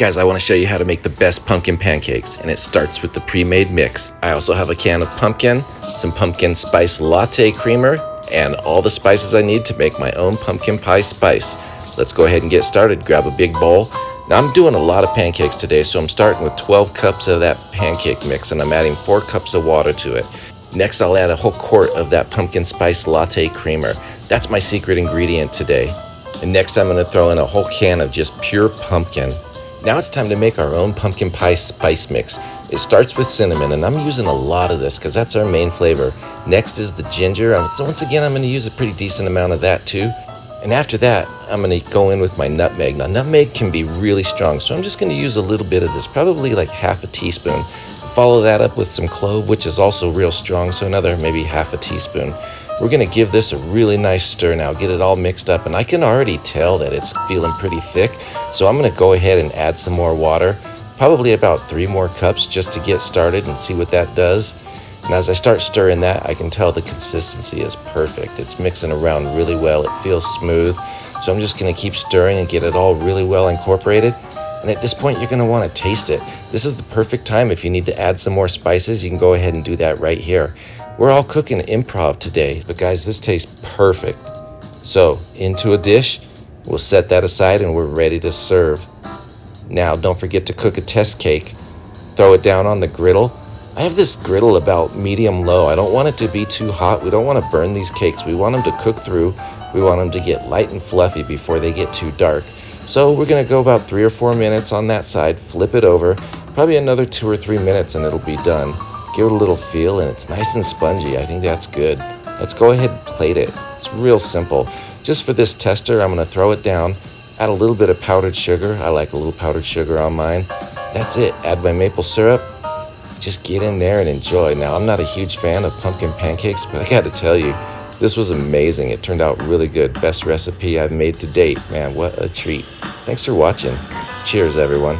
Guys, I want to show you how to make the best pumpkin pancakes, and it starts with the pre-made mix. I also have a can of pumpkin, some pumpkin spice latte creamer, and all the spices I need to make my own pumpkin pie spice. Let's go ahead and get started. Grab a big bowl. Now I'm doing a lot of pancakes today, so I'm starting with 12 cups of that pancake mix, and I'm adding 4 cups of water to it. Next, I'll add a whole quart of that pumpkin spice latte creamer. That's my secret ingredient today. And next, I'm going to throw in a whole can of just pure pumpkin. Now it's time to make our own pumpkin pie spice mix. It starts with cinnamon, and I'm using a lot of this because that's our main flavor. Next is the ginger. So once again, I'm going to use a pretty decent amount of that too. And after that, I'm going to go in with my nutmeg. Now, nutmeg can be really strong, so I'm just going to use a little bit of this, probably like half a teaspoon. Follow that up with some clove, which is also real strong, so another maybe half a teaspoon. We're going to give this a really nice stir now, get it all mixed up, and I can already tell that it's feeling pretty thick, so I'm going to go ahead and add some more water, probably about 3 more cups just to get started and see what that does. And as I start stirring that, I can tell the consistency is perfect. It's mixing around really well, it feels smooth, so I'm just going to keep stirring and get it all really well incorporated. And at this point, you're going to want to taste it. This is the perfect time. If you need to add some more spices, you can go ahead and do that right here. We're all cooking improv today, but guys, this tastes perfect. So, into a dish, we'll set that aside and we're ready to serve. Now, don't forget to cook a test cake. Throw it down on the griddle. I have this griddle about medium-low. I don't want it to be too hot. We don't want to burn these cakes. We want them to cook through. We want them to get light and fluffy before they get too dark. So we're going to go about 3 or 4 minutes on that side, flip it over, probably another 2 or 3 minutes and it'll be done. Give it a little feel, and it's nice and spongy. I think that's good. Let's go ahead and plate it. It's real simple. Just for this tester, I'm going to throw it down, add a little bit of powdered sugar. I like a little powdered sugar on mine. That's it. Add my maple syrup. Just get in there and enjoy. Now, I'm not a huge fan of pumpkin pancakes, but I got to tell you, this was amazing. It turned out really good. Best recipe I've made to date. Man, what a treat. Thanks for watching. Cheers, everyone.